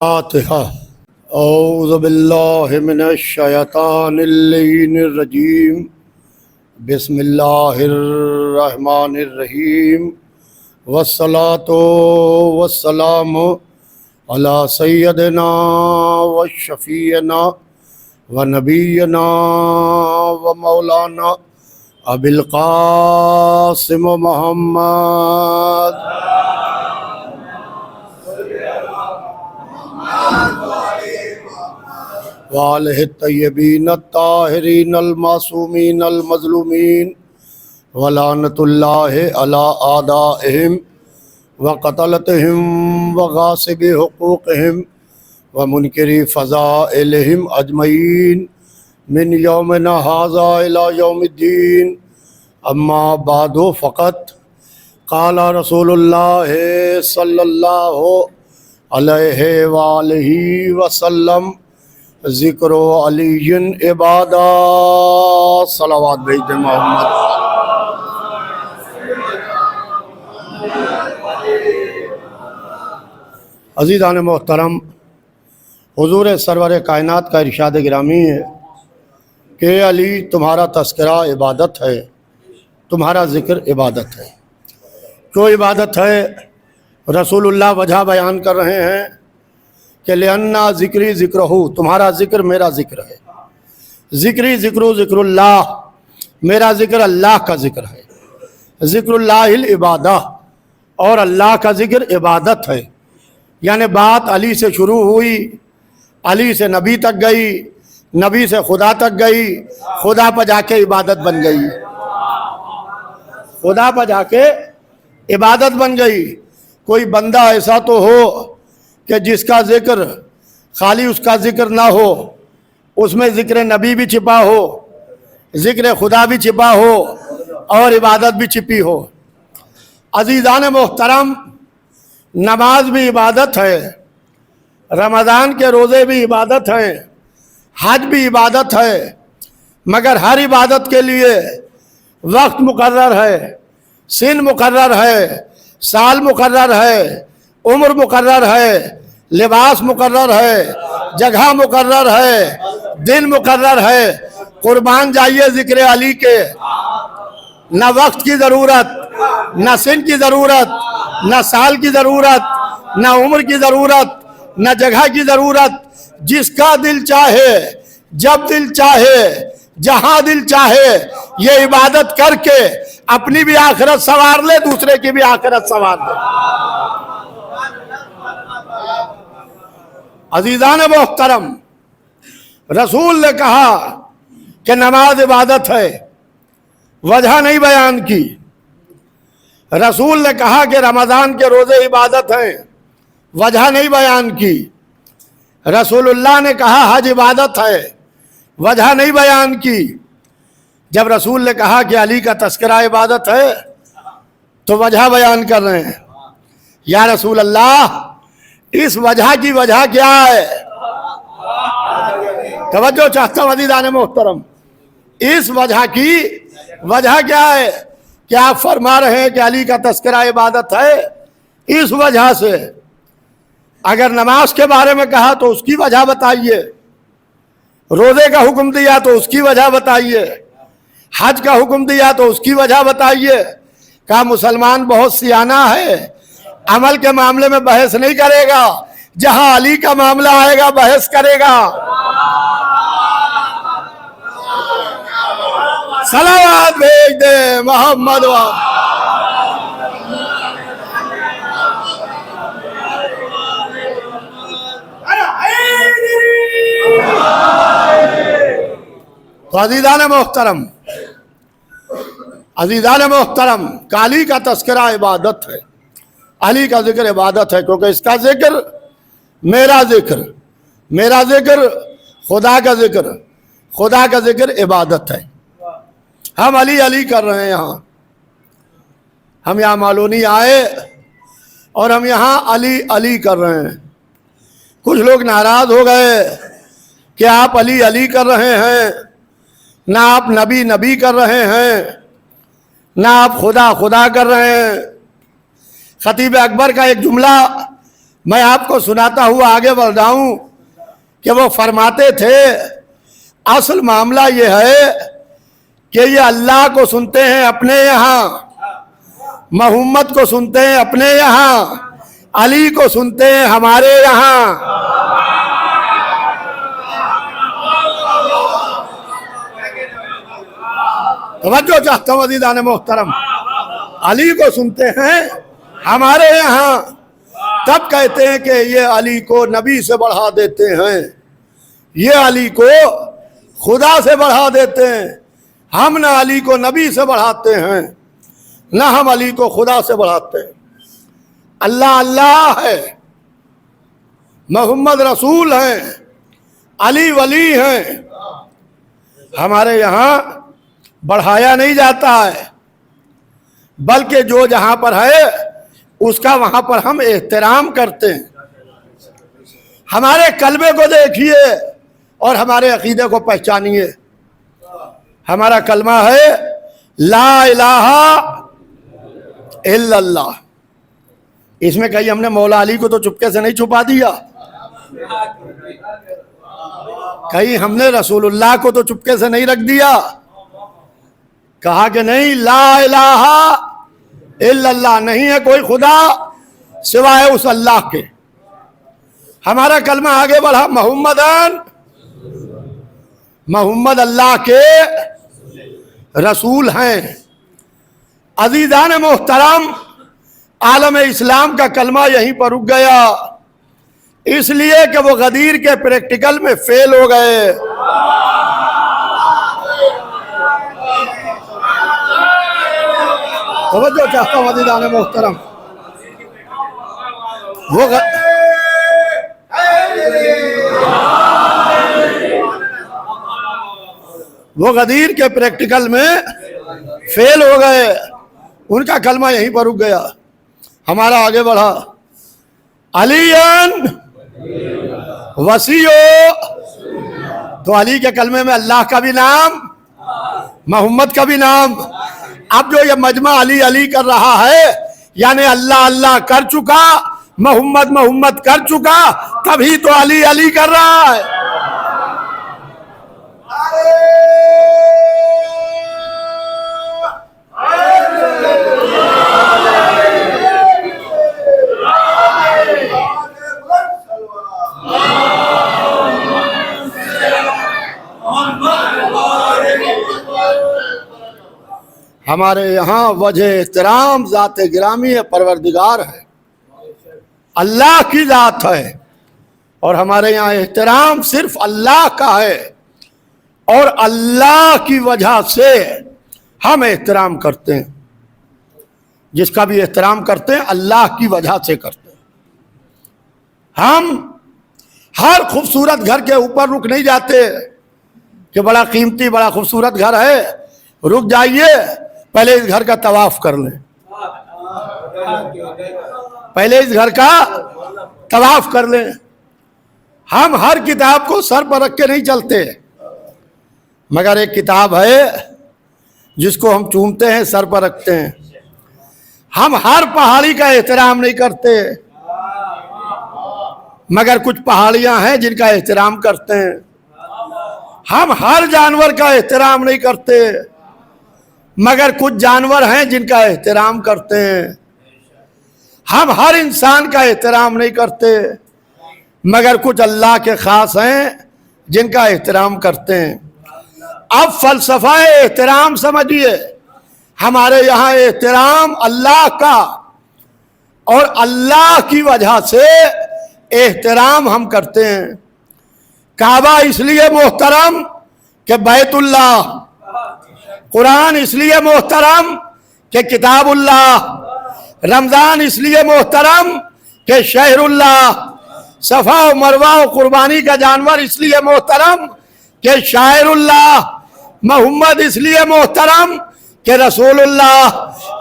फातिहा। औज़ु बिल्लाहि मिनश शैतानिर रजीम। बिस्मिल्लाहिर रहमानिर रहीम। वस्सलातु वस्सलामु अला सय्यदिना व शफीना व नबीना व मौलाना अबिल कासिम मोहम्मद वालिहि तय्यबीन ताहिरीन अल मासूमीन अल मज़लूमीन व लानतुल्लाहि अला आदाइहिम व क़तलतिहिम व गासिबि हुकूक़िहिम व मुनकिरी फ़ज़ाइलिहिम अजमईन मिन यौमिना हाज़ा इला यौमिद्दीन। अम्मा बादु फ़क़त क़ाला रसूलुल्लाह सल्लल्लाहु अलैहि वालिहि वसल्लम ज़िक्रो अलीयन इबादा सलावत भेज दे मोहम्मद। अज़ीज़ान मोहतरम, हुज़ूर सरवर कायनात का इरशाद गिरामी है कि अली तुम्हारा तस्करा इबादत है, तुम्हारा ज़िक्र इबादत है। क्यों इबादत है? रसूलुल्लाह वजह बयान कर रहे हैं कि लिअन्ना ज़िक्री ज़िक्रहू, तुम्हारा ज़िक्र मेरा ज़िक्र है। ज़िक्री ज़िक्रू ज़िक्रुल्लाह, मेरा ज़िक्र अल्लाह का ज़िक्र है। ज़िक्रुल्लाहिल इबादा, और अल्लाह का ज़िक्र इबादत है। यानी बात अली से शुरू हुई, अली से नबी तक गई, नबी से खुदा तक गई, खुदा पर जाके इबादत बन गई, खुदा पर जाके इबादत बन गई। कोई बंदा ऐसा तो हो कि जिसका ज़िक्र खाली उसका ज़िक्र ना हो, उसमें ज़िक्र नबी भी छिपा हो, ज़िक्र खुदा भी छिपा हो और इबादत भी छिपी हो। अज़ीज़ान मोहतरम, नमाज भी इबादत है, रमज़ान के रोज़े भी इबादत हैं, हज भी इबादत है, मगर हर इबादत के लिए वक्त मुकर्रर है, सिन मुकर्रर है, साल मुकर्रर है, उम्र मुकर्रर है, लिबास मुकर्रर है, जगह मुकर्रर है, दिन मुकर्रर है। कुर्बान जाइए ज़िक्र अली के। न वक्त की ज़रूरत, न सिन की ज़रूरत, न साल की ज़रूरत, न उम्र की ज़रूरत, न जगह की ज़रूरत। जिसका दिल चाहे, जब दिल चाहे, जहाँ दिल चाहे, ये इबादत करके अपनी भी आखिरत संवार ले, दूसरे की भी आखिरत संवार ले। अज़ीज़ान मोहतरम, रसूल ने कहा कि नमाज इबादत है, वजह नहीं बयान की। रसूल ने कहा कि रमज़ान के रोज़े इबादत हैं, वजह नहीं बयान की। रसूलुल्लाह ने कहा हज इबादत है, वजह नहीं बयान की। जब रसूल ने कहा कि अली का तस्करा इबादत है, तो वजह बयान कर रहे हैं। या रसूल अल्लाह, इस वजह की वजह क्या है? तवज्जो चाहता हूं अज़ीज़ान मोहतरम, इस वजह की वजह क्या है? क्या आप फरमा रहे हैं कि अली का तस्करा इबादत है? इस वजह से अगर नमाज के बारे में कहा तो उसकी वजह बताइए, रोज़े का हुक्म दिया तो उसकी वजह बताइए, हज का हुक्म दिया तो उसकी वजह बताइए। क्या मुसलमान बहुत सियाना है, अमल के मामले में बहस नहीं करेगा, जहां अली का मामला आएगा बहस करेगा। सलावत भेज दे मोहम्मद। तो अज़ीज़ान मोहतरम, अज़ीज़ान मोहतरम, अली का तस्करा इबादत है, अली का ज़िक्र इबादत है, क्योंकि इसका ज़िक्र मेरा ज़िक्र, मेरा ज़िक्र खुदा का ज़िक्र, खुदा का ज़िक्र इबादत है। हम अली अली कर रहे हैं। यहाँ हम यहाँ मालूनी आए और हम यहाँ अली अली कर रहे हैं। कुछ लोग नाराज़ हो गए कि आप अली अली कर रहे हैं, ना आप नबी नबी कर रहे हैं, ना आप खुदा खुदा कर रहे हैं। खतीब अकबर का एक जुमला मैं आपको सुनाता हुआ आगे बढ़ रहा हूं कि वो फरमाते थे, असल मामला ये है कि ये अल्लाह को सुनते हैं अपने यहाँ, मोहम्मद को सुनते हैं अपने यहाँ, अली को सुनते हैं हमारे यहाँ। तवज्जो चाहता हूं अज़ीज़ान मोहतरम, अली को सुनते हैं हमारे यहाँ। तब कहते हैं कि ये अली को नबी से बढ़ा देते हैं, ये अली को खुदा से बढ़ा देते हैं। हम ना अली को नबी से बढ़ाते हैं, ना हम अली को खुदा से बढ़ाते हैं। अल्लाह अल्लाह है, मोहम्मद रसूल हैं, अली वली हैं। हमारे यहाँ बढ़ाया नहीं जाता है, बल्कि जो जहाँ पर है उसका वहाँ पर हम एहतराम करते हैं। हमारे कलमे को देखिए और हमारे अकीदे को पहचानिए। हमारा कलमा है ला इलाहा इल्लल्लाह। इसमें कहीं हमने मौला अली को तो चुपके से नहीं छुपा दिया, कहीं हमने रसूलुल्लाह को तो चुपके से नहीं रख दिया। कहा कि नहीं, ला इलाहा इल्लल्लाह, नहीं है कोई खुदा सिवाय उस अल्लाह के। हमारा कलमा आगे बढ़ा, मोहम्मद अल्लाह के रसूल हैं। अज़ीज़ान मोहतरम, आलम इस्लाम का कलमा यहीं पर रुक गया, इसलिए कि वो गदीर के प्रैक्टिकल में फेल हो गए। तवज्जो चाहता हूं अज़ीज़ान मोहतरम, वो गदीर के प्रैक्टिकल में फेल हो गए, उनका कलमा यहीं पर रुक गया। हमारा आगे बढ़ा, अलीयन वसीयो, तो अली के कलमे में अल्लाह का भी नाम, मोहम्मद का भी नाम। अब जो ये मजमा अली अली कर रहा है, यानी अल्लाह अल्लाह कर चुका, मोहम्मद मोहम्मद कर चुका, तभी तो अली अली कर रहा है। हमारे यहाँ वजह एहतराम ज़ात गिरामी परवरदिगार है, अल्लाह की ज़ात है, और हमारे यहाँ एहतराम सिर्फ अल्लाह का है, और अल्लाह की वजह से हम एहतराम करते हैं। जिसका भी एहतराम करते हैं अल्लाह की वजह से करते हैं। हम हर खूबसूरत घर के ऊपर रुक नहीं जाते कि बड़ा कीमती बड़ा खूबसूरत घर है, रुक जाइए, पहले इस घर का तवाफ कर लें, पहले इस घर का तवाफ कर लें। हम हर किताब को सर पर रख के नहीं चलते, मगर एक किताब है जिसको हम चूमते हैं, सर पर रखते हैं। हम हर पहाड़ी का एहतराम नहीं करते, मगर कुछ पहाड़ियां हैं जिनका एहतराम करते हैं। हम हर जानवर का एहतराम नहीं करते, मगर कुछ जानवर हैं जिनका एहतराम करते हैं। हम हर इंसान का एहतराम नहीं करते, मगर कुछ अल्लाह के खास हैं जिनका एहतराम करते हैं। अब फलसफा एहतराम समझिए, हमारे यहाँ एहतराम अल्लाह का, और अल्लाह की वजह से एहतराम हम करते हैं। काबा इसलिए मोहतरम कि बैतुल्लाह, कुरान इसलिए मोहतरम कि किताबुल्लाह, रमज़ान इसलिए मोहतरम कि शहरुल्लाह, सफ़ा व मरवा व कुर्बानी का जानवर इसलिए मोहतरम कि शायरुल्लाह, मोहम्मद इसलिए मोहतरम कि रसूलुल्लाह,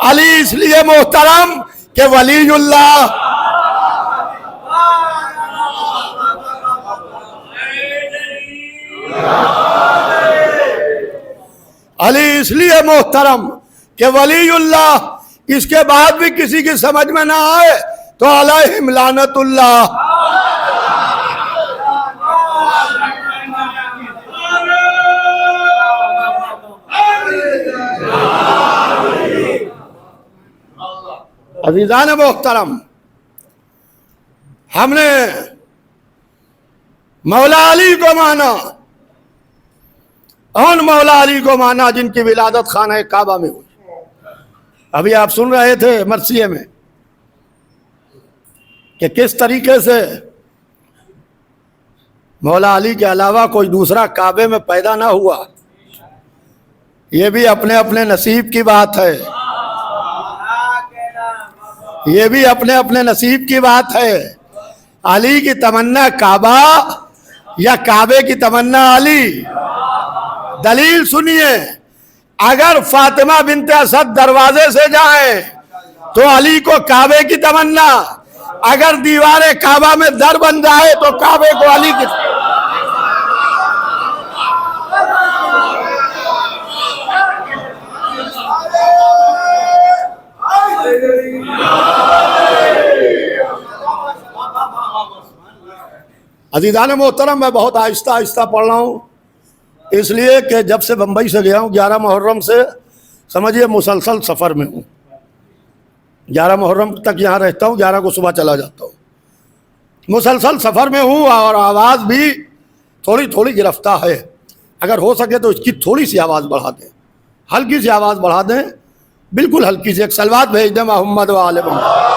अली इसलिए मोहतरम कि वलीयुल्लाह। अली इसलिए मोहतरम कि वलीयुल्लाह। इसके बाद भी किसी की समझ में ना आए तो अलैहिम लानतुल्लाह। अज़ीज़ान मोहतरम, हमने मौला अली को माना, उन मौला अली को माना जिनकी विलादत खाना काबा में हुई। अभी आप सुन रहे थे मरसिये में कि किस तरीके से मौला अली के अलावा कोई दूसरा काबे में पैदा ना हुआ। ये भी अपने अपने नसीब की बात है, ये भी अपने अपने नसीब की बात है। अली की तमन्ना काबा या काबे की तमन्ना अली? दलील सुनिए, अगर फातिमा बिनते असद दरवाजे से जाए तो अली को काबे की तमन्ना, अगर दीवारे काबा में दर बन जाए तो काबे को अली की। अज़ीज़ान मोहतरम, मैं बहुत आहिस्ता आहिस्ता पढ़ रहा हूँ, इसलिए कि जब से बम्बई से गया हूँ 11 मुहर्रम से समझिए मुसलसल सफ़र में हूँ। 11 मुहर्रम तक यहाँ रहता हूँ, 11 को सुबह चला जाता हूँ। मुसलसल सफ़र में हूँ और आवाज़ भी थोड़ी थोड़ी गिरफ्तार है। अगर हो सके तो इसकी थोड़ी सी आवाज़ बढ़ा दें, हल्की सी आवाज़ बढ़ा दें, बिल्कुल हल्की सी। एक सलवात भेज दें मोहम्मद व आले मोहम्मद।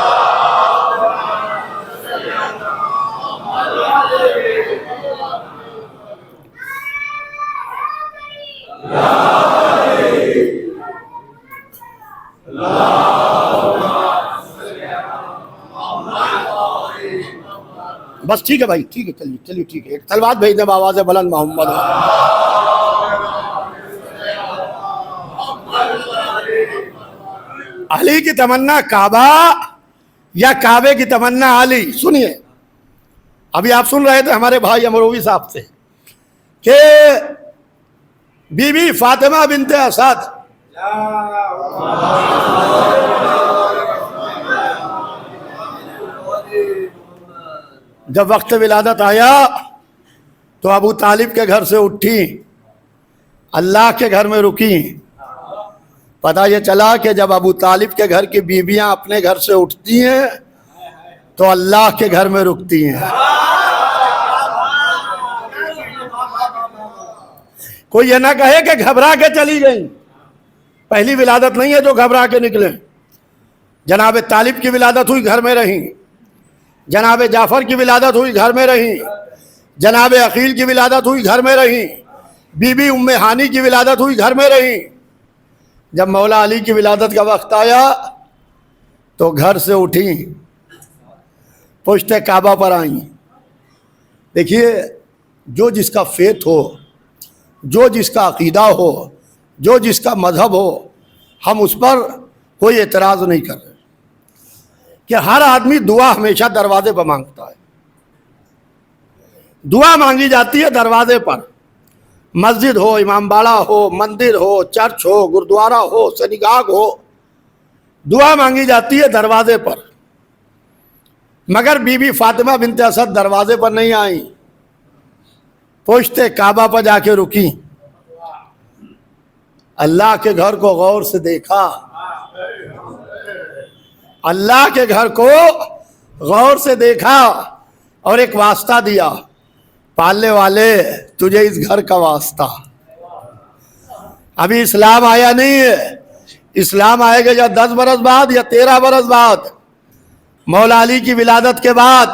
बस ठीक है भाई, ठीक है, चलिए चलिए ठीक है। एक तलवार भेज दे आवाज़ बुलंद मोहम्मद। अली की तमन्ना काबा या काबे की तमन्ना अली? सुनिए, अभी आप सुन रहे थे हमारे भाई अमरोवी साहब से कि बीबी फातिमा बिनते असद जब वक्त विलादत आया तो अबू तालिब के घर से उठी, अल्लाह के घर में रुकी। पता ये चला कि जब अबू तालिब के घर की बीबियां अपने घर से उठती हैं तो अल्लाह के घर में रुकती हैं। कोई ये ना कहे कि घबरा के चली गई, पहली विलादत नहीं है जो घबरा के निकले। जनाब तालिब की विलादत हुई, घर में रही। जनाब जाफ़र की विलादत हुई, घर में रही। जनाब अकील की विलादत हुई, घर में रही। बीबी उम्मे हानी की विलादत हुई, घर में रही। जब मौला अली की विलादत का वक्त आया तो घर से उठी, पुश्ते काबा पर आई। देखिए, जो जिसका फेथ हो, जो जिसका अकीदा हो, जो जिसका मजहब हो, हम उस पर कोई एतराज़ नहीं कर रहे कि हर आदमी दुआ हमेशा दरवाजे पर मांगता है। दुआ मांगी जाती है दरवाजे पर। मस्जिद हो, इमामबाड़ा हो, मंदिर हो, चर्च हो, गुरुद्वारा हो, सनीगाह हो, दुआ मांगी जाती है दरवाजे पर। मगर बीबी फातिमा बिनते असद दरवाजे पर नहीं आई, पुश्ते काबा पर जाके रुकी। अल्लाह के घर को गौर से देखा, अल्लाह के घर को गौर से देखा और एक वास्ता दिया, पालने वाले तुझे इस घर का वास्ता। अभी इस्लाम आया नहीं है, इस्लाम आएगा या 10 बरस बाद या 13 बरस बाद, मौला अली की विलादत के बाद।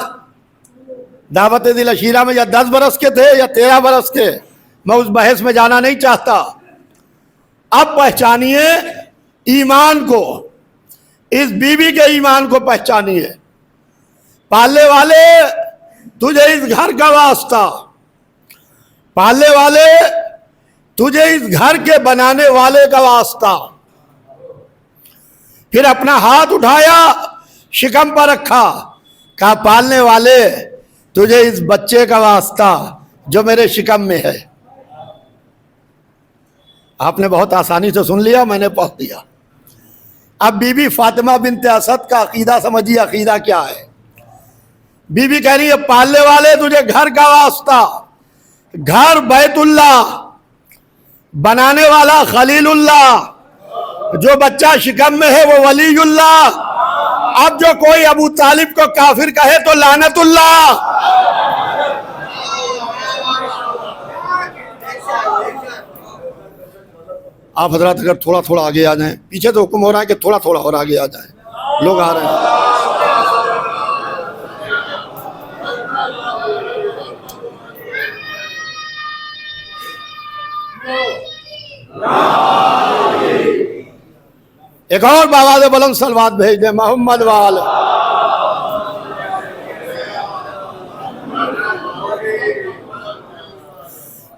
दावत दिल अशीरा में या 10 बरस के थे या 13 बरस के, मैं उस बहस में जाना नहीं चाहता। अब पहचानिए ईमान को, इस बीबी के ईमान को पहचानिए। पालने वाले तुझे इस घर का वास्ता, पालने वाले तुझे इस घर के बनाने वाले का वास्ता। फिर अपना हाथ उठाया, शिकम पर रखा, कहा पालने वाले तुझे इस बच्चे का वास्ता जो मेरे शिकम में है। आपने बहुत आसानी से सुन लिया, मैंने पढ़ दिया। अब बीबी फातिमा बिनते असद का अकीदा समझिए, अकीदा क्या है। बीबी कह रही है पालने वाले तुझे घर का वास्ता, घर बैतुल्लाह, बनाने वाला खलीलुल्लाह, जो बच्चा शिकम में है वो वलीयुल्लाह। अब जो कोई अबू तालिब को काफिर कहे तो लानतुल्लाह। आप हजरात अगर थोड़ा थोड़ा आगे आ जाएं, पीछे तो हुक्म हो रहा है कि थोड़ा थोड़ा और आगे आ जाएं, लोग आ रहे हैं। एक और बाबा दे बुलंद सलवात भेज दे मोहम्मद वाल।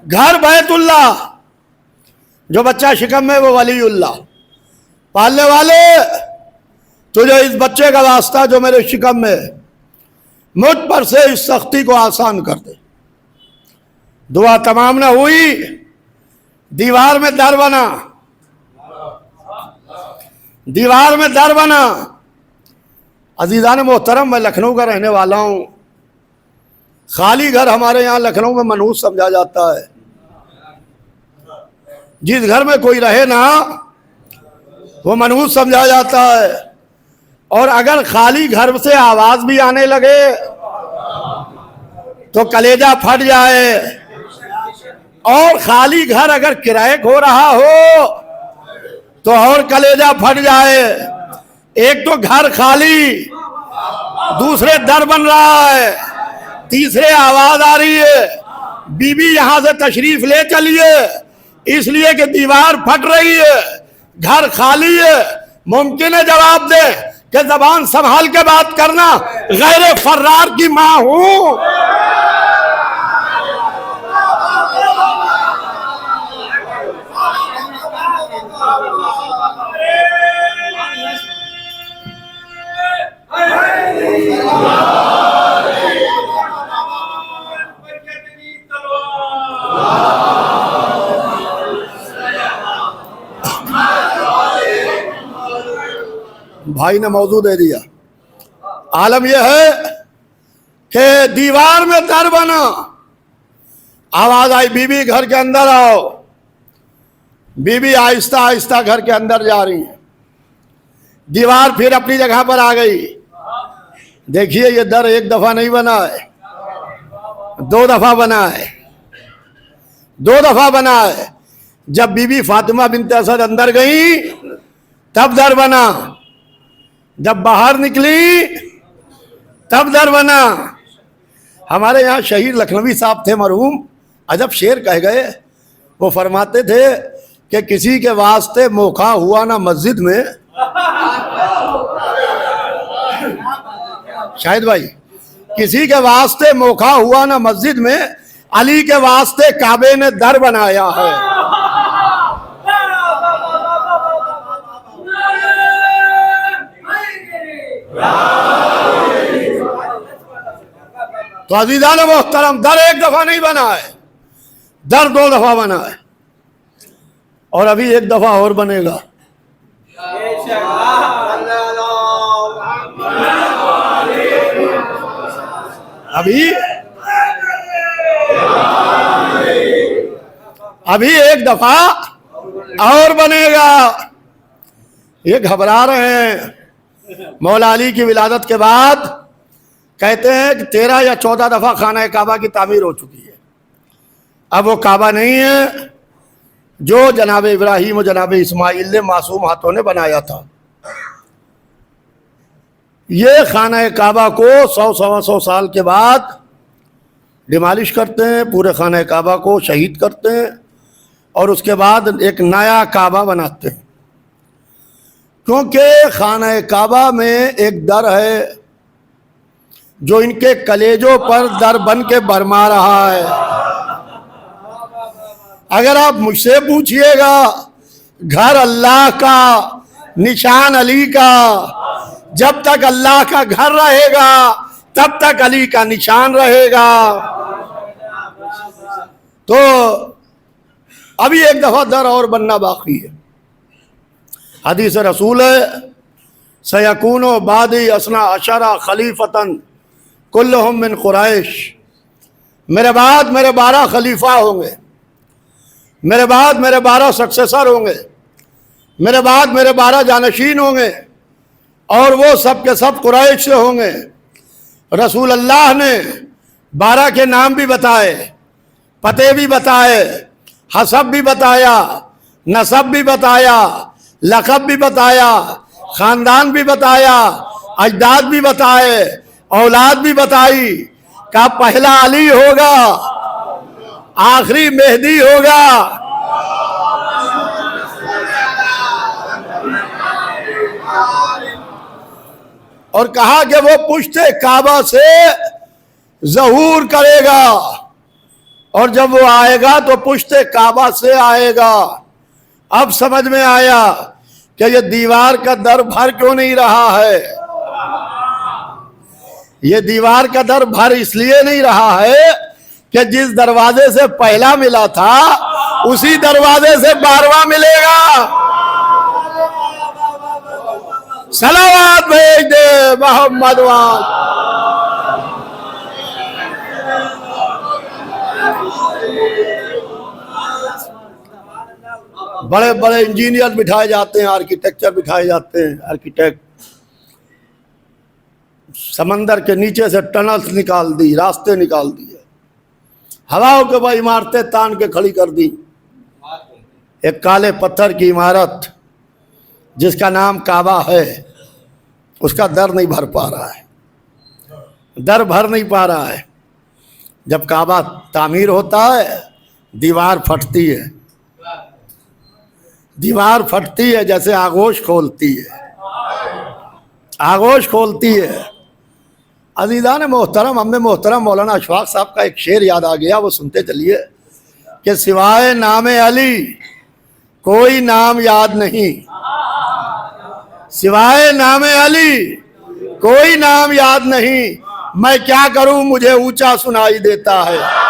घर बैतुल्लाह, जो बच्चा शिकम में वो वलीउल्लाह। पालने वाले तुझे इस बच्चे का वास्ता जो मेरे शिकम में, मुझ पर से इस सख्ती को आसान कर दे। दुआ तमाम ना हुई, दीवार में दर बना, दीवार में दर बना। अजीज़ान मोहतरम, मैं लखनऊ का रहने वाला हूँ। खाली घर हमारे यहाँ लखनऊ में मनहूस समझा जाता है। जिस घर में कोई रहे ना वो मनहूस समझा जाता है। और अगर खाली घर से आवाज भी आने लगे तो कलेजा फट जाए। और खाली घर अगर किराए हो रहा हो तो और कलेजा फट जाए। एक तो घर खाली, दूसरे दर बन रहा है, तीसरे आवाज आ रही है, बीबी यहां से तशरीफ ले चलिए, इसलिए कि दीवार फट रही है, घर खाली है। मुमकिन है जवाब दे कि जबान संभाल के बात करना, गैर फर्रार की मां हूं। भाई ने मौजू दे दिया। आलम यह है कि दीवार में दर बना, आवाज आई बीबी घर के अंदर आओ। बीबी आहिस्ता आहिस्ता घर के अंदर जा रही है। दीवार फिर अपनी जगह पर आ गई। देखिए ये दर एक दफा नहीं बना है, दो दफा बना है, दो दफा बना है। जब बीबी फातिमा बिनते असद अंदर गई तब दर बना, जब बाहर निकली तब दर बना। हमारे यहाँ शहीद लखनवी साहब थे मरहूम, अजब शेर कह गए। वो फरमाते थे कि किसी के वास्ते मौका हुआ ना मस्जिद में, शाहिद भाई, किसी के वास्ते मौका हुआ ना मस्जिद में, अली के वास्ते काबे ने दर बनाया है। तो अजीज़ान मोहतरम, दर एक दफा नहीं बना है, दर दो दफा बना है और अभी एक दफा और बनेगा। अभी एक दफा और बनेगा। ये घबरा रहे हैं। मौला अली की विलादत के बाद कहते हैं कि 13 या 14 दफा खाना काबा की तामीर हो चुकी है। अब वो काबा नहीं है जो जनाब इब्राहिम और जनाब इस्माइल ने मासूम हाथों ने बनाया था। ये खाना काबा को 100-125 साल के बाद डिमालिश करते हैं, पूरे खाना काबा को शहीद करते हैं और उसके बाद एक नया काबा बनाते हैं। क्योंकि खाना काबा में एक दर है जो इनके कलेजों पर दर बन के बरमा रहा है। अगर आप मुझसे पूछिएगा, घर अल्लाह का, निशान अली का, जब तक अल्लाह का घर रहेगा तब तक अली का निशान रहेगा। तो अभी एक दफा दर और बनना बाकी है। हदीस रसूल है सयकूनो बादी असना अशरा खलीफतन कुल्लुहुम मिन कुरैश। मेरे बाद मेरे 12 खलीफा होंगे, मेरे बाद मेरे 12 सक्सेसर होंगे, मेरे बाद मेरे 12 जानशीन होंगे, और वो सब के सब कुरैश से होंगे। रसूल अल्लाह ने 12 के नाम भी बताए, पते भी बताए, हसब भी बताया, नसब भी बताया, लक़ब भी बताया, ख़ानदान भी बताया, अजदाद भी बताए, औलाद भी बताई। का पहला अली होगा, आखिरी मेहदी होगा। और कहा कि वो पुश्ते काबा से ज़हूर करेगा, और जब वो आएगा तो पुश्ते काबा से आएगा। अब समझ में आया कि ये दीवार का दर भर क्यों नहीं रहा है। ये दीवार का दर भर इसलिए नहीं रहा है कि जिस दरवाजे से पहला मिला था उसी दरवाजे से 12वां मिलेगा। सलावत भेज दे मोहम्मद वाल। बड़े बड़े इंजीनियर बिठाए जाते हैं, आर्किटेक्चर बिठाए जाते हैं, आर्किटेक्ट समंदर के नीचे से टनल्स निकाल दी, रास्ते निकाल दिए, हवाओं के वह इमारतें तान के खड़ी कर दी। एक काले पत्थर की इमारत जिसका नाम काबा है, उसका दर नहीं भर पा रहा है, दर भर नहीं पा रहा है। जब काबा तामीर होता है दीवार फटती है, दीवार फटती है जैसे आगोश खोलती है, आगोश खोलती है। अज़ीज़ान मोहतरम, हमें मोहतरम मौलाना अशफाक साहब का एक शेर याद आ गया, वो सुनते चलिए कि सिवाय नाम अली कोई नाम याद नहीं, सिवाय नाम अली कोई नाम याद नहीं, मैं क्या करूं मुझे ऊंचा सुनाई देता है।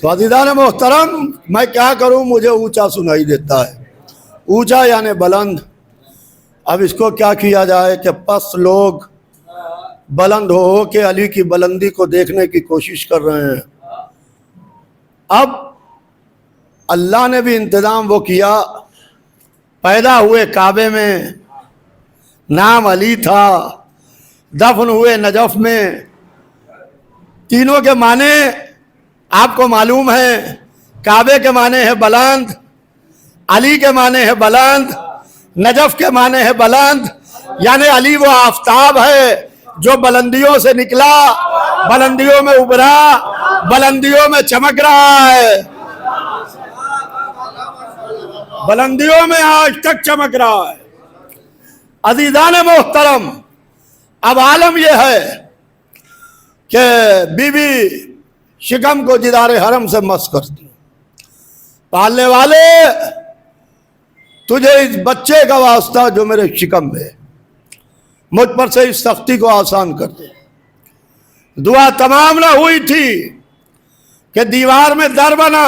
तो अज़ीज़ान मोहतरम, मैं क्या करूं मुझे ऊंचा सुनाई देता है। ऊंचा यानी बुलंद। अब इसको क्या किया जाए कि पस लोग बुलंद हो के अली की बुलंदी को देखने की कोशिश कर रहे हैं। अब अल्लाह ने भी इंतज़ाम वो किया, पैदा हुए काबे में, नाम अली था, दफन हुए नजफ में। तीनों के माने आपको मालूम है, काबे के माने है बुलंद, अली के माने है बुलंद, नजफ के माने है बुलंद। यानी अली वो आफताब है जो बुलंदियों से निकला, बुलंदियों में उभरा, बुलंदियों में चमक रहा है, बुलंदियों में आज तक चमक रहा है। अज़ीज़ान मोहतरम, अब आलम यह है कि बीबी शिकम को जिदारे हरम से मस करती, पालने वाले तुझे इस बच्चे का वास्ता जो मेरे शिकम में, मुझ पर से इस सख्ती को आसान कर दे। दुआ तमाम ना हुई थी कि दीवार में दर बना।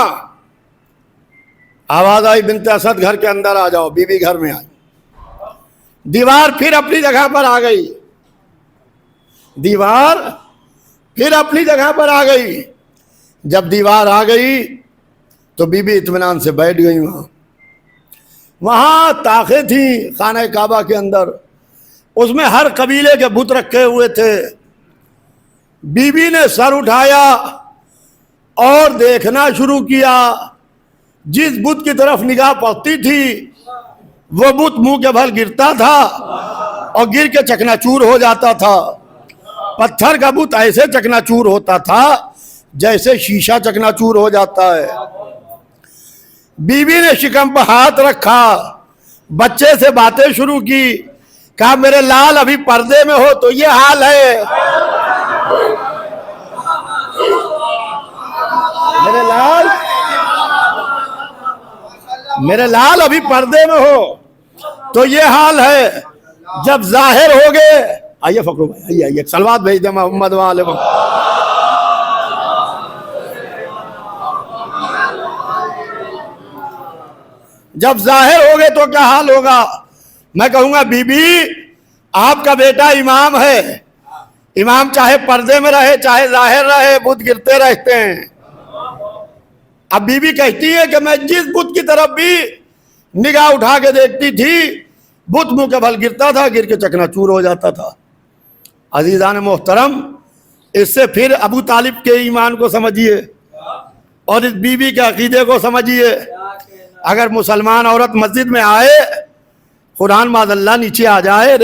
आवाज आई बिनते असद घर के अंदर आ जाओ, बीबी घर में आई। दीवार फिर अपनी जगह पर आ गई, दीवार फिर अपनी जगह पर आ गई। जब दीवार आ गई तो बीबी इत्मीनान से बैठ गई। वहाँ ताखे थी खाना काबा के अंदर, उसमें हर कबीले के बुत रखे हुए थे। बीबी ने सर उठाया और देखना शुरू किया। जिस बुत की तरफ निगाह पड़ती थी वो बुत मुंह के बल गिरता था और गिर के चकनाचूर हो जाता था। पत्थर का बुत ऐसे चकनाचूर होता था जैसे शीशा चकनाचूर हो जाता है। बीबी ने शिकम पर हाथ रखा, बच्चे से बातें शुरू की। कहा मेरे लाल अभी पर्दे में हो तो ये हाल है, मेरे लाल अभी पर्दे में हो तो ये हाल है। जब जाहिर हो गए, आइए फकरू भाई, आइए आइए, सलवात भेज दे मोहम्मद वाले। जब जाहिर हो गए तो क्या हाल होगा? मैं कहूंगा बीबी आपका बेटा इमाम है, इमाम चाहे पर्दे में रहे चाहे जाहिर रहे, बुत गिरते रहते हैं। अब बीबी कहती है कि मैं जिस बुत की तरफ भी निगाह उठा के देखती थी बुत मुंह के बल गिरता था, गिर के चकनाचूर हो जाता था। अजीजान मोहतरम, इससे फिर अबू तालिब के ईमान को समझिए और इस बीबी के अकीदे को समझिए। अगर मुसलमान औरत मस्जिद में आए, कुरान माज़ल्ला नीचे आ जाए,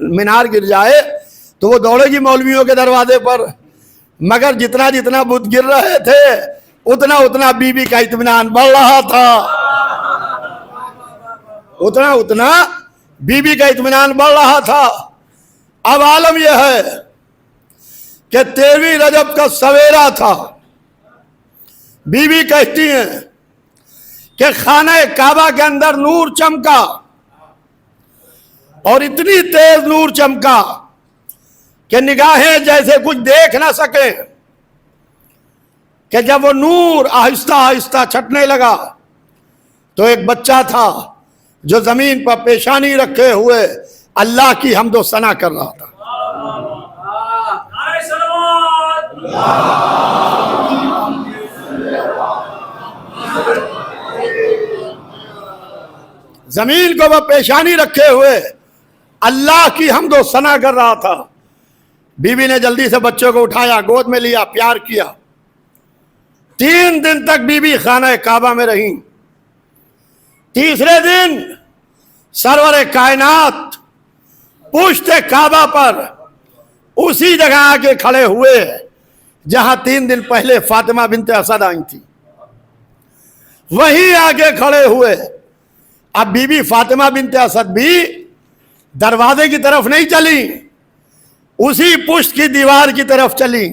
मीनार गिर जाए, तो वो दौड़ेगी मौलवियों के दरवाजे पर। मगर जितना जितना बुत गिर रहे थे उतना उतना बीबी का इत्मीनान बढ़ रहा था, उतना उतना बीबी का इत्मीनान बढ़ रहा था। अब आलम यह है कि 13वीं रजब का सवेरा था। बीबी कहती हैं कि खाना काबा के अंदर नूर चमका और इतनी तेज नूर चमका कि निगाहें जैसे कुछ देख ना सके, कि जब वो नूर आहिस्ता आहिस्ता छटने लगा तो एक बच्चा था जो जमीन पर पेशानी रखे हुए अल्लाह की हम्दो सना कर रहा था। जमीन को वह पेशानी रखे हुए अल्लाह की हम्दो सना कर रहा था। बीवी ने जल्दी से बच्चे को उठाया, गोद में लिया, प्यार किया। 3 दिन तक बीबी खाना काबा में रही। तीसरे दिन सरवर कायनात पुश्ते काबा पर उसी जगह आके खड़े हुए जहां 3 दिन पहले फातिमा बिनते असद आई थी, वहीं आके खड़े हुए। अब बीबी फातिमा बिनते असद भी दरवाजे की तरफ नहीं चली, उसी पुश्त की दीवार की तरफ चली।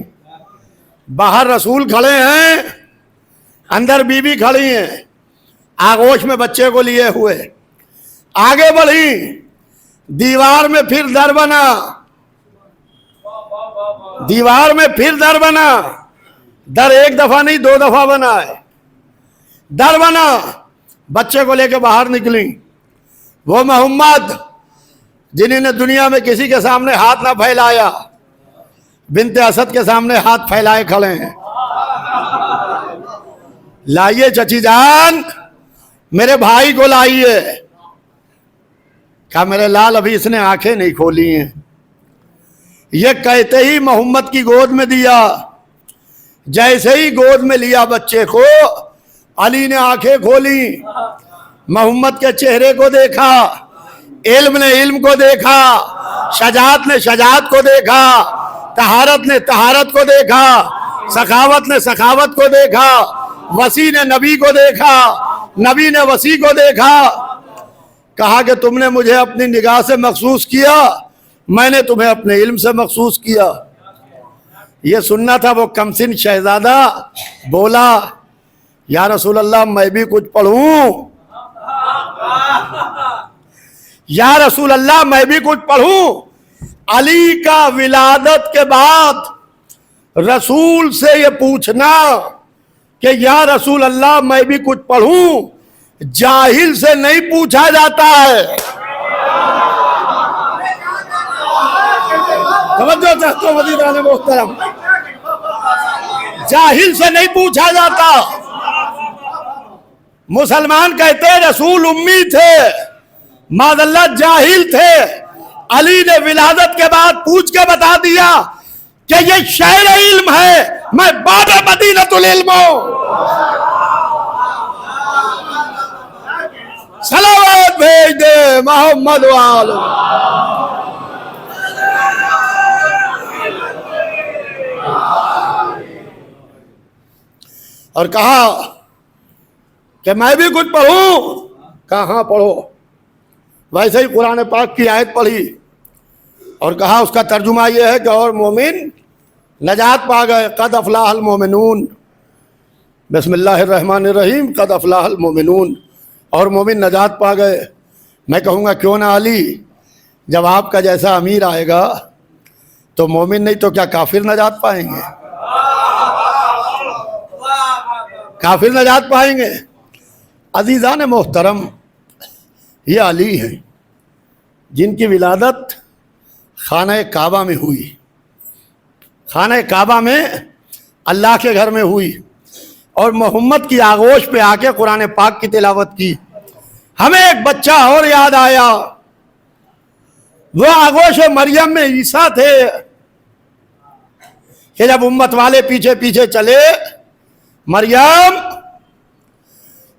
बाहर रसूल खड़े हैं, अंदर बीबी खड़ी हैं, आगोश में बच्चे को लिए हुए। आगे बढ़ी, दीवार में फिर दर बना, दीवार में फिर दर बना। दर एक दफा नहीं 2 दफा बना है। दर बना, बच्चे को लेकर बाहर निकली। वो मोहम्मद जिन्होंने दुनिया में किसी के सामने हाथ ना फैलाया, बिनते असद के सामने हाथ फैलाए खड़े हैं। लाइए चची जान, मेरे भाई को लाइए। कहा मेरे लाल अभी इसने आंखें नहीं खोली हैं। ये कहते ही मोहम्मद की गोद में दिया। जैसे ही गोद में लिया बच्चे को, अली ने आंखें खोली, मोहम्मद के चेहरे को देखा, इल्म ने इल्म को देखा, शजात ने शजात को देखा, तहारत ने तहारत को देखा, सखावत ने सखावत को देखा, वसी ने नबी को देखा, नबी ने वसी को देखा। कहा कि तुमने मुझे अपनी निगाह से मखसूस किया, मैंने तुम्हें अपने इल्म से मखसूस किया। ये सुनना था। वो कमसिन शहजादा बोला, या रसूल अल्लाह मैं भी कुछ पढ़ूं, या रसूल अल्लाह मैं भी कुछ पढ़ूं। अली का विलादत के बाद रसूल से ये पूछना कि या रसूल अल्लाह मैं भी कुछ पढ़ूं, जाहिल से नहीं पूछा जाता है। तवज्जो चाहते हो मदीना में मोहतरम, जाहिल से नहीं पूछा जाता। मुसलमान कहते हैं रसूल उम्मी थे, मादल्ला जाहिल थे। अली ने विलादत के बाद पूछ के बता दिया कि ये शहर इल्म है, मैं बाब मदीनतुल इल्म हूं। सलावत भेज दे मोहम्मद वाले। और कहा कि मैं भी कुछ पढ़ूं। कहा हाँ पढ़ो। वैसे ही कुरान पाक की आयत पढ़ी और कहा उसका तर्जुमा यह है कि और मोमिन नजात पा गए, कद अफलाहल मोमिनून। बिस्मिल्लाहिर्रहमानिर्रहीम, क़द अफ़लाहल मोमिनून, और मोमिन नजात पा गए। मैं कहूँगा क्यों ना अली, जब आपका जैसा अमीर आएगा तो मोमिन नहीं तो क्या काफिर नजात पाएंगे? काफिर नजात पाएंगे। अजीज़ान मोहतरम, ये अली हैं जिनकी विलादत खाना काबा में हुई, खाना काबा में अल्लाह के घर में हुई, और मोहम्मद की आगोश पे आके कुरान पाक की तिलावत की। हमें एक बच्चा और याद आया, वो आगोश मरियम में ईसा थे कि जब उम्मत वाले पीछे पीछे चले, मरियम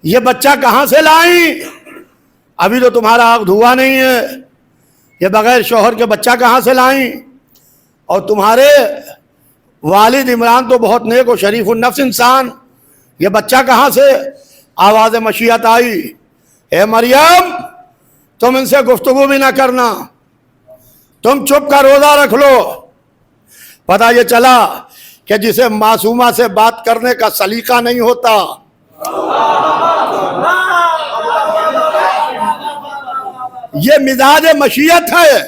ये बच्चा कहाँ से लाई? अभी तो तुम्हारा आग धुआ नहीं है, ये बगैर शौहर के बच्चा कहाँ से लाई? और तुम्हारे वालिद इमरान तो बहुत नेक और शरीफ नफ्स इंसान, ये बच्चा कहाँ से? आवाज़ मशीयत आई, ए मरियम तुम इनसे गुफ्तगू भी ना करना, तुम चुप का रोज़ा रख लो। पता ये चला कि जिसे मासूमा से बात करने का सलीका नहीं होता, ये मिजाज मशीयत है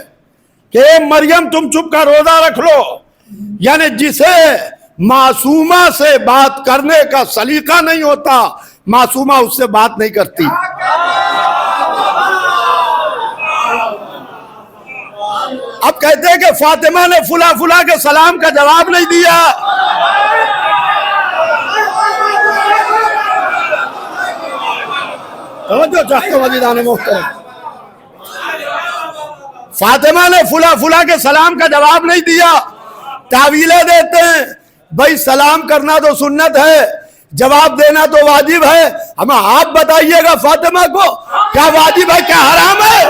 कि मरियम तुम चुप का रोज़ा रख लो, यानी जिसे मासूमा से बात करने का सलीका नहीं होता, मासूमा उससे बात नहीं करती। अब कहते हैं कि फातिमा ने फुला फुला के सलाम का जवाब नहीं दिया। समझो चाहते वजीदान मोहतरम, फातिमा ने फुला फुला के सलाम का जवाब नहीं दिया। तावीलें देते हैं, भाई सलाम करना तो सुन्नत है, जवाब देना तो वाजिब है। हमें आप बताइएगा फातिमा को क्या वाजिब है क्या हराम है?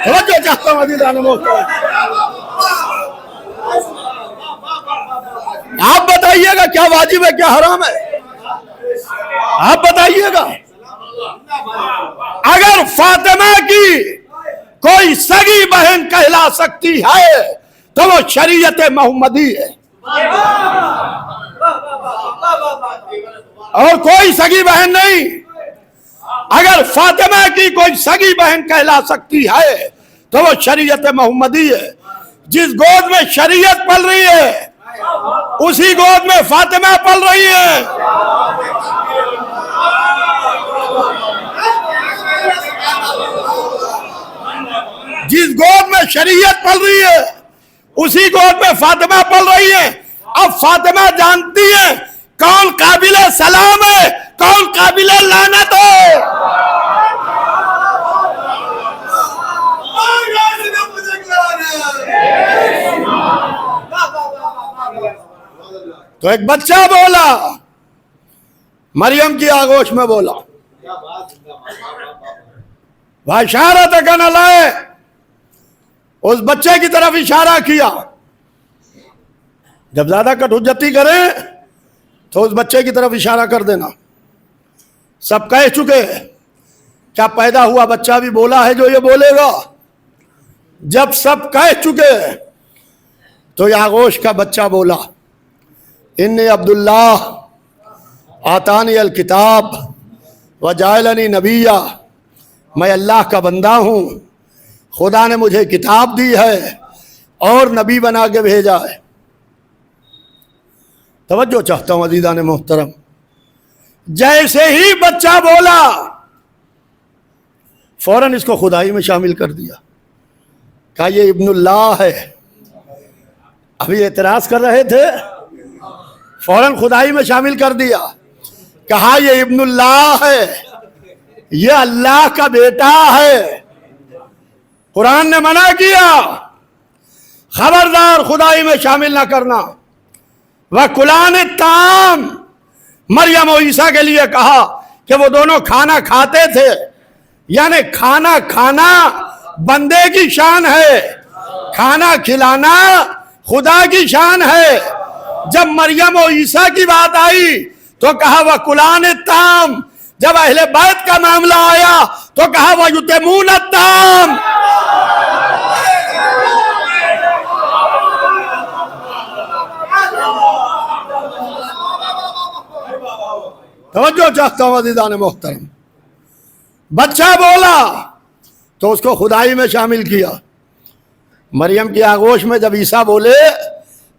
समझो चाहता हूँ वजीदान मोहतरम, आप बताइएगा क्या वाजिब है क्या हराम है? आप बताइएगा। अगर फातिमा की कोई सगी बहन कहला सकती है तो वो शरीयत मोहम्मदी है, और कोई सगी बहन नहीं। अगर फातिमा की कोई सगी बहन कहला सकती है तो वो शरीयत मोहम्मदी है। जिस गोद में शरीयत पल रही है उसी गोद में फातिमा पल रही है। जिस गोद में शरीयत पल रही है उसी गोद में फातिमा पल रही है। अब फातिमा जानती है कौन काबिले सलाम है, कौन काबिले लानत है। तो एक बच्चा बोला, मरियम की आगोश में बोला, वह इशारा तक न लाए, उस बच्चे की तरफ इशारा किया। जब ज्यादा कटुज्जती करें तो उस बच्चे की तरफ इशारा कर देना। सब कह चुके, क्या पैदा हुआ बच्चा भी बोला है जो ये बोलेगा? जब सब कह चुके तो यागोश का बच्चा बोला, इन्नी अब्दुल्लाह आतानी अल किताब व जायलनी नबिया, मैं अल्लाह का बंदा हूँ, खुदा ने मुझे किताब दी है और नबी बना के भेजा है। तवज्जो चाहता हूँ अज़ीज़ान मोहतरम, जैसे ही बच्चा बोला फौरन इसको खुदाई में शामिल कर दिया। कहा ये इब्नुल्लाह है। अभी एतराज़ कर रहे थे, फौरन खुदाई में शामिल कर दिया। कहा ये इब्नुल्लाह है, ये अल्लाह का बेटा है। कुरान ने मना किया, खबरदार खुदाई में शामिल ना करना। वह कुलान ताम, मरियम और ईसा के लिए कहा कि वो दोनों खाना खाते थे, यानी खाना खाना बंदे की शान है, खाना खिलाना खुदा की शान है। जब मरियम और ईसा की बात आई तो कहा वह कुलान ताम, जब अहले बैत का मामला आया तो कहा वह युतमून ताम। तवज्जो चाहता हूँ अज़ीज़ान मोहतरम। बच्चा बोला तो उसको खुदाई में शामिल किया। मरियम की आगोश में जब ईसा बोले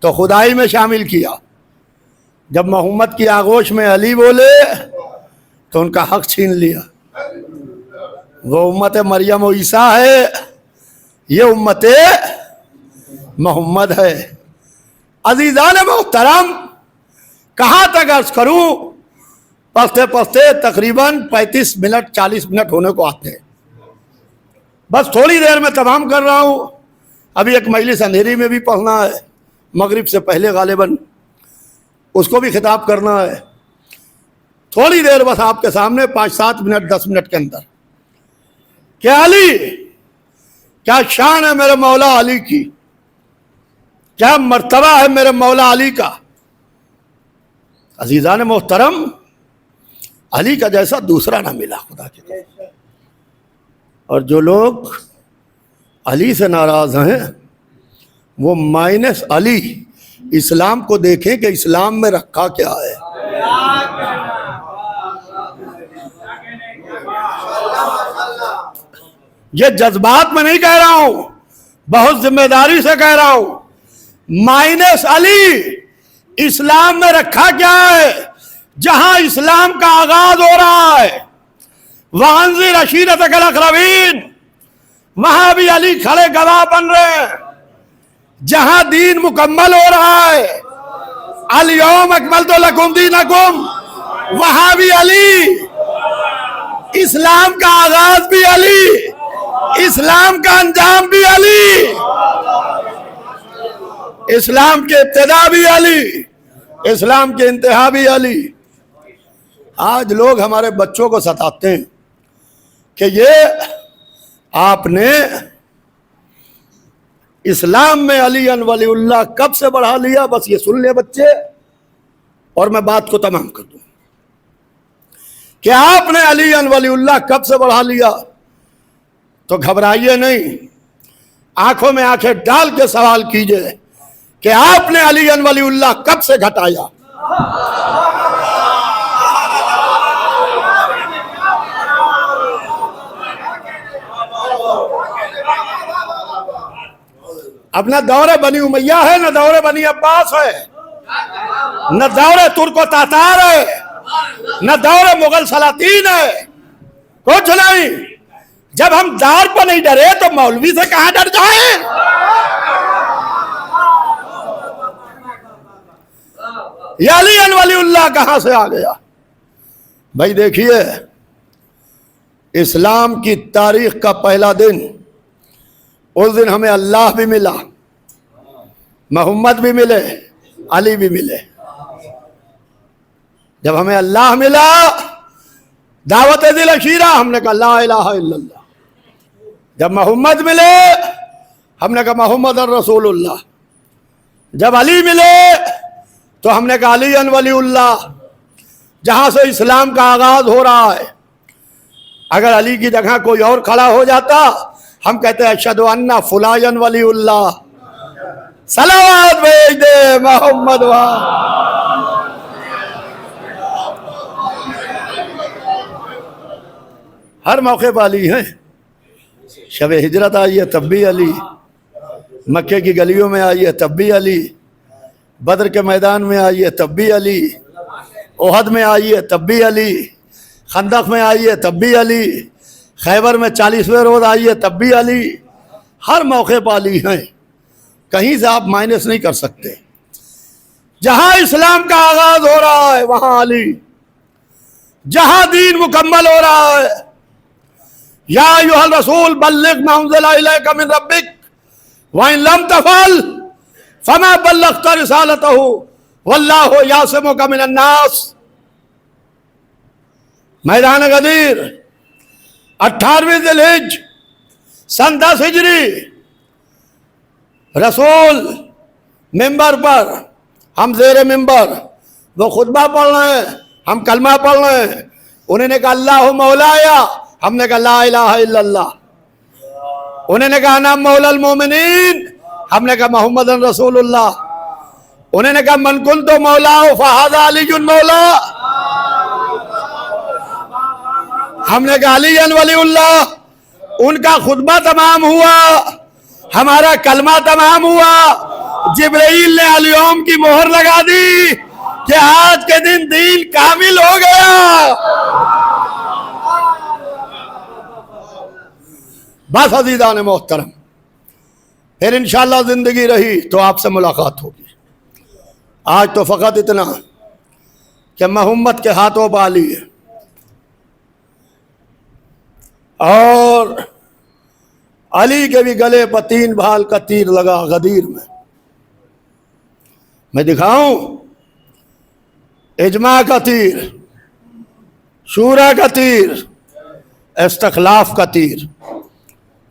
तो खुदाई में शामिल किया। जब मोहम्मद की आगोश में अली बोले तो उनका हक छीन लिया। वो उम्मत मरियम और ईसा है, ये उम्मत मोहम्मद है। अज़ीज़ान मोहतरम, कहाँ तक अर्ज करूँ, पढ़ते पढ़ते तकरीबन 35 मिनट 40 मिनट होने को आते हैं। बस थोड़ी देर में तमाम कर रहा हूँ। अभी एक मजलिस अंधेरी में भी पढ़ना है, मगरिब से पहले गालिबन, उसको भी खिताब करना है। थोड़ी देर बस आपके सामने 5-7 मिनट 10 मिनट के अंदर। क्या अली, क्या शान है मेरे मौला अली की, क्या मर्तबा है मेरे मौला अली का। अजीज़ान मोहतरम, अली का जैसा दूसरा ना मिला खुदा के लिए। और जो लोग अली से नाराज हैं वो माइनस अली इस्लाम को देखें कि इस्लाम में रखा क्या है। ये जज्बात में नहीं कह रहा हूं, बहुत जिम्मेदारी से कह रहा हूं। माइनस अली इस्लाम में रखा क्या है। जहां इस्लाम का आगाज हो रहा है वहां अशीरतकल अक़रबीन, वहां भी अली खड़े गवाह बन रहे हैं। जहां दीन मुकम्मल हो रहा है, अल-यौम अकमलतु लकुम दीनकुम, वहां भी अली। इस्लाम का आगाज भी अली, इस्लाम का अंजाम भी अली, इस्लाम की इब्तिदा भी अली, इस्लाम की इंतहा भी अली। आज लोग हमारे बच्चों को सताते हैं कि ये आपने इस्लाम में अली वलीउल्लाह कब से बढ़ा लिया। बस ये सुन ले बच्चे, और मैं बात को तमाम कर दूं कि आपने अली वलीउल्लाह कब से बढ़ा लिया। तो घबराइए नहीं, आंखों में आंखें डाल के सवाल कीजिए कि आपने अली वलीउल्लाह कब से घटाया। अब न दौरे बनी उमैया है, न दौरे बनी अब्बास है, न दौरे तुर्को तातार है, न दौरे मुगल सलातीन है, कुछ नहीं। जब हम दार पर नहीं डरे तो मौलवी से कहां डर जाए। ये अली वलीउल्लाह कहां से आ गया। भाई देखिए, इस्लाम की तारीख का पहला दिन, उस दिन हमें अल्लाह भी मिला, मोहम्मद भी मिले, अली भी मिले। जब हमें अल्लाह मिला, दावत दिल अशीरा, हमने कहा ला इलाहा इल्लल्लाह। जब मोहम्मद मिले, हमने कहा मोहम्मद रसूलुल्लाह। जब अली मिले तो हमने कहा अली वलीउल्लाह। जहां से इस्लाम का आगाज हो रहा है, अगर अली की जगह कोई और खड़ा हो जाता, हम कहते हैं अशहदु अन्ना फुलान वलीउल्लाह, सलावत भेज दे मोहम्मद वहाँ। हर मौके पर अली हैं। शब हिजरत आई है तब भी अली, मक्के की गलियों में आई है तब भी अली, बदर के मैदान में आई है तब भी अली, ओहद में आई है तब भी अली, खंदक में आई है तब भी अली, खैबर में 40वें रोज आई है तब भी अली। हर मौके पर अली हैं, कहीं से आप माइनस नहीं कर सकते। जहां इस्लाम का आगाज हो रहा है वहां अली, जहां दीन मुकम्मल हो रहा है। या अय्युहल रसूल बल्लिग मा उन्ज़िला इलैका मिन रब्बिक व इन लम तफ़अल फमा बल्लग़्ता रिसालतहु वल्लाहु यासिमुका मिनन नास। मैदान गदीर 18वीं ज़िलहिज्ज सन 10 हिजरी, रसूल मिंबर पर, हम ज़ेरे मिंबर, वो खुतबा पढ़ रहे हैं, हम कलमा पढ़ रहे हैं। उन्होंने कहा अल्लाह मौलाया, हमने कहा ला इलाहा इल्लल्लाह। उन्होंने कहा ना मौलल मोमिनीन, हमने कहा मोहम्मदन रसूलुल्लाह। उन्होंने कहा मन कुन्तु मौला फहाज़ा अलीयुन मौला, हमने कहा अली वलीउल्लाह, उनका खुतबा तमाम हुआ, हमारा कलमा तमाम हुआ, जिब्राइल ने अलयौम की मोहर लगा दी कि आज के दिन दीन कामिल हो गया। बस अज़ीज़ान मोहतरम, फिर इंशाअल्लाह जिंदगी रही तो आपसे मुलाकात होगी। आज तो फ़कत इतना कि मोहम्मद के हाथों बाली है और अली के भी गले पर 3 भाल का तीर लगा गदीर में। मैं दिखाऊं? इजमा का तीर, शूरा का तीर, इस्तखलाफ का तीर।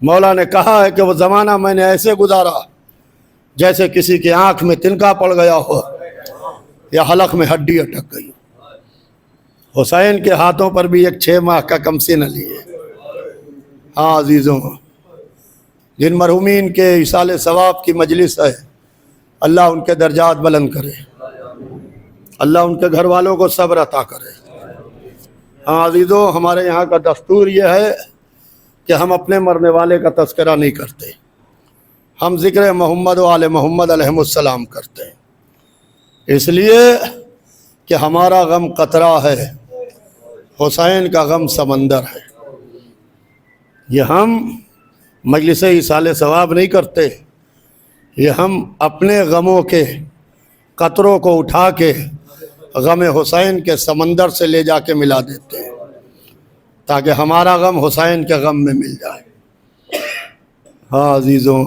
मौला ने कहा है कि वो ज़माना मैंने ऐसे गुजारा जैसे किसी की आंख में तिनका पड़ गया हो या हलक में हड्डी अटक गई। हुसैन के हाथों पर भी एक 6 माह का कमसिन अली है। हाँ अजीज़ों, जिन मरहूमीन के इसाले सवाब की मजलिस है, अल्लाह उनके दर्जात बुलंद करे, अल्लाह उनके घर वालों को सब्र अता करे। हाँ अजीज़ों, हमारे यहाँ का दस्तूर यह है कि हम अपने मरने वाले का तज़किरा नहीं करते, हम ज़िक्र मोहम्मद व आले मोहम्मद अलैहिमुस्सलाम करते हैं, इसलिए कि हमारा गम कतरा है, हुसैन का गम समंदर है। ये हम मजलिस इसाले सवाब नहीं करते, ये हम अपने गमों के कतरों को उठा के गम हुसैन के समंदर से ले जाके मिला देते हैं ताकि हमारा गम हुसैन के गम में मिल जाए। हाँ अजीज़ों,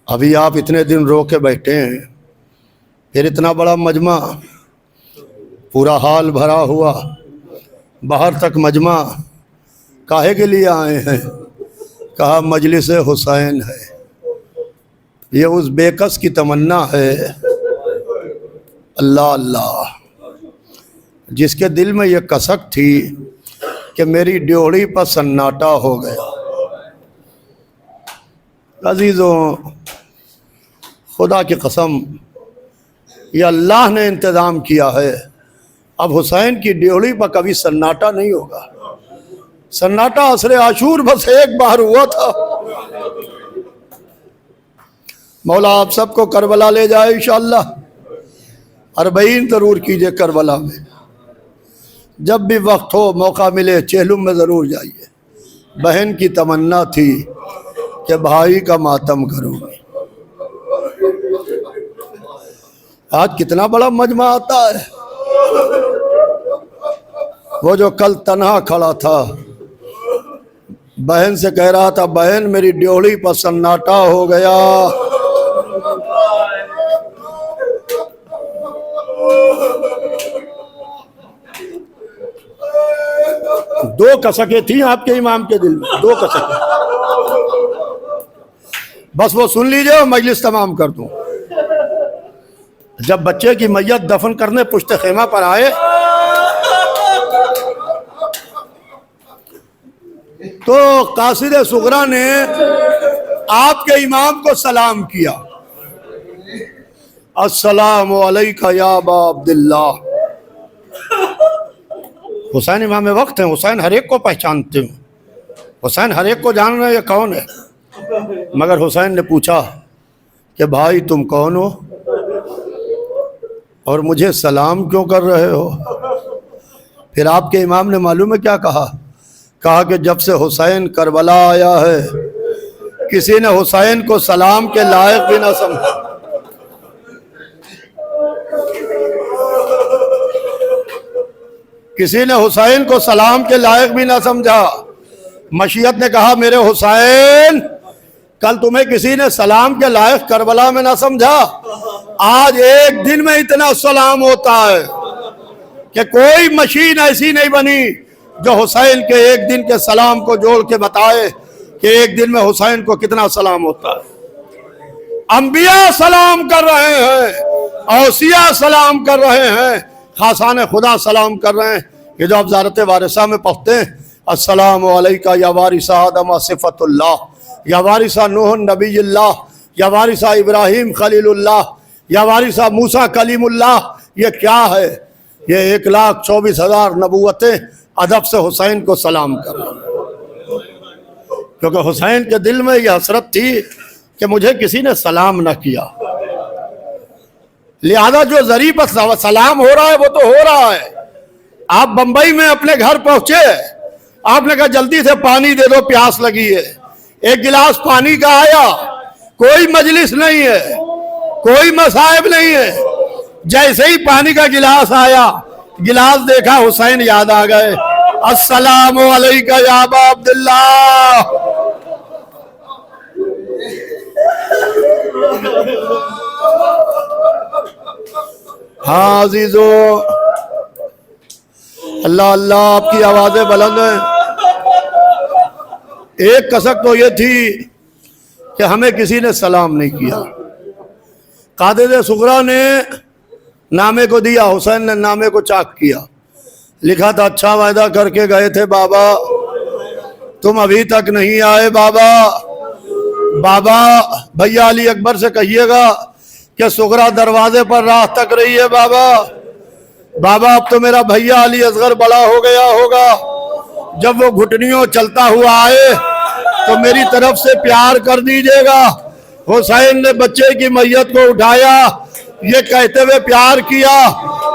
अभी आप इतने दिन रो के बैठे हैं, फिर इतना बड़ा मजमा, पूरा हाल भरा हुआ, बाहर तक मजमा, काहे के लिए आए हैं? कहा मजलिस हुसैन है। ये उस बेकस की तमन्ना है, अल्लाह अल्लाह, जिसके दिल में ये कसक थी कि मेरी ड्योढ़ी पर सन्नाटा हो गया। अजीज़ों, खुदा की कसम, ये अल्लाह ने इंतज़ाम किया है। अब हुसैन की ड्योढ़ी पर कभी सन्नाटा नहीं होगा। सन्नाटा असरे आशूर बस एक बार हुआ था। मौला आप सबको करबला ले जाए इंशाअल्लाह। अरबईन ज़रूर कीजिए करबला में, जब भी वक्त हो मौका मिले चेहलुम में ज़रूर जाइए। बहन की तमन्ना थी कि भाई का मातम करूँगी। आज कितना बड़ा मजमा आता है। वो जो कल तन्हा खड़ा था, बहन से कह रहा था, बहन मेरी ड्योढ़ी पर सन्नाटा हो गया। दो कसकें थी आपके इमाम के दिल में, 2 कसकें। बस वो सुन लीजिए और मजलिस तमाम कर दूं। जब बच्चे की मैयत दफन करने पुश्ते खेमा पर आए तो कासिद सुगरा ने आपके इमाम को सलाम किया, अस्सलामु अलैका या अबा अब्दुल्लाह। हुसैन इमाम वक्त हैं, हुसैन हर एक को पहचानते हैं, हुसैन हर एक को जान रहे हैं ये कौन है। मगर हुसैन ने पूछा कि भाई तुम कौन हो और मुझे सलाम क्यों कर रहे हो? फिर आपके इमाम ने मालूम है क्या कहा? कहा कि जब से हुसैन करबला आया है किसी ने हुसैन को सलाम के लायक भी ना समझा। किसी ने हुसैन को सलाम के लायक भी ना समझा। मशीयत ने कहा मेरे हुसैन, कल तुम्हें किसी ने सलाम के लायक करबला में ना समझा, आज एक दिन में इतना सलाम होता है कि कोई मशीन ऐसी नहीं बनी जो हुसैन के एक दिन के सलाम को जोड़ के बताए कि एक दिन में हुसैन को कितना सलाम होता है। अंबिया सलाम कर रहे हैं, औसिया सलाम कर रहे हैं, खासाने खुदा सलाम कर रहे हैं। ये जो आप ज़ारत वारिसा में पढ़ते हैं, अस्सलामु अलैका या वारिसा आदम सिफ़तुल्लाह, या वारिसा नूह नबीयुल्लाह, या वारिसा इब्राहिम खलीलुल्लाह, या वारिसा मूसा कलीमुल्लाह, ये क्या है? ये 1,24,000 नबूवतें अदब से हुसैन को सलाम कर, क्योंकि हुसैन के दिल में यह हसरत थी कि मुझे किसी ने सलाम न किया। लिहाजा जो जरी पर सलाम हो रहा है वो तो हो रहा है। आप बंबई में अपने घर पहुंचे, आपने कहा जल्दी से पानी दे दो, प्यास लगी है। एक गिलास पानी का आया, कोई मजलिस नहीं है, कोई मसाइब नहीं है। जैसे ही पानी का गिलास आया, गिलास देखा, हुसैन याद आ गए। अस्सलामु अलैका या अबा अब्दुल्लाह। हाँ अजीजो, अल्लाह अल्लाह, आपकी आवाजें बुलंद हैं। एक कसक तो ये थी कि हमें किसी ने सलाम नहीं किया। कादिर सुगरा ने नामे को दिया, हुसैन ने नामे को चाक किया, लिखा था अच्छा वायदा करके गए थे बाबा, तुम अभी तक नहीं आए बाबा। बाबा भैया अली अकबर से कहिएगा कि सुगरा दरवाजे पर राह तक रही है बाबा। बाबा अब तो मेरा भैया अली असगर बड़ा हो गया होगा, जब वो घुटनियों चलता हुआ आए तो मेरी तरफ से प्यार कर दीजिएगा। हुसैन ने बच्चे की मैयत को उठाया, ये कहते हुए प्यार किया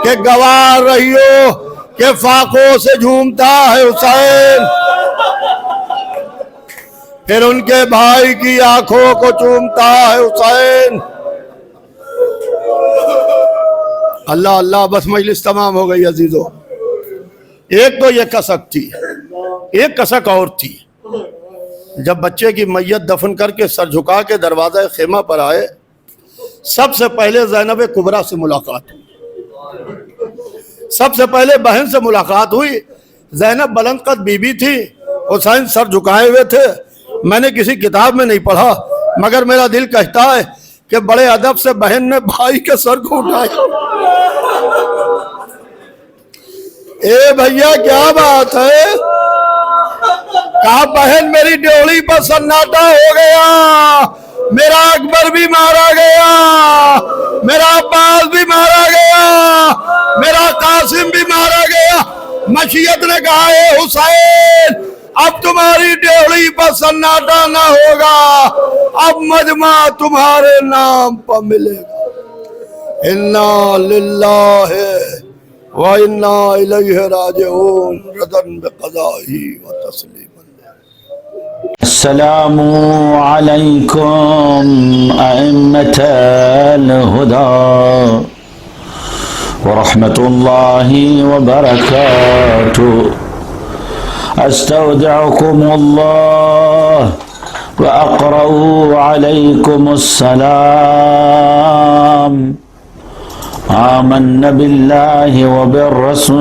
कि गवाह रहियो कि फाकों से झूमता है हुसैन। फिर उनके भाई की आंखों को चूमता है हुसैन। अल्लाह अल्लाह, बस मजलिस तमाम हो गई अजीजों। एक तो ये कसक थी, एक कसक और थी। जब बच्चे की मैयत दफन करके सर झुका के दरवाजा खेमा पर आए, सबसे पहले ज़ैनब कुबरा से मुलाकात हुई। सबसे पहले बहन से मुलाकात हुई। ज़ैनब बुलंद कद बीबी थी, हुसैन सर झुकाए हुए थे। मैंने किसी किताब में नहीं पढ़ा, मगर मेरा दिल कहता है कि बड़े अदब से बहन ने भाई के सर को उठाया। ए भैया क्या बात है, कहा बहन मेरी ड्योली पर सन्नाटा हो गया, मेरा अकबर भी मारा गया, मेरा अब्बास भी मारा गया, मेरा कासिम भी मारा गया। मशीयत ने कहा है हुसैन, अब तुम्हारी ड्योली पर सन्नाटा ना होगा, अब मजमा तुम्हारे नाम पर मिलेगा। इन्ना लिल्लाहि व इन्ना इलैहि राजिऊन, रदन बिक़ज़ाही व तस्लीमन। अस्सलामु अलैकुम अइम्मतल हुदा व रहमतुल्लाहि व बरकातुहू। अस्तौदिउकुमुल्लाह व अक़रउ अलैकुमुस्सलाम। आमन्ना बिल्लाहि व बिर्रसूली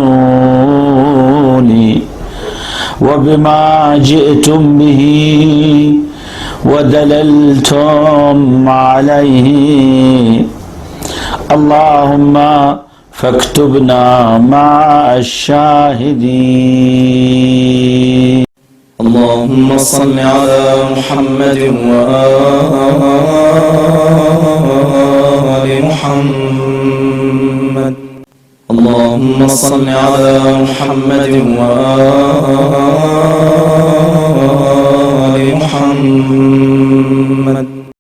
व बिमा जिअतुम बिही व दललतुम अलैहि। अल्लाहुम्मा फक्तुबना मअश शाहिदीन। अल्लाहुम्मा सल्लि अला मुहम्मद व आलि मुहम्मद। अल्लाहुम्मा सल्लि अला मुहम्मद व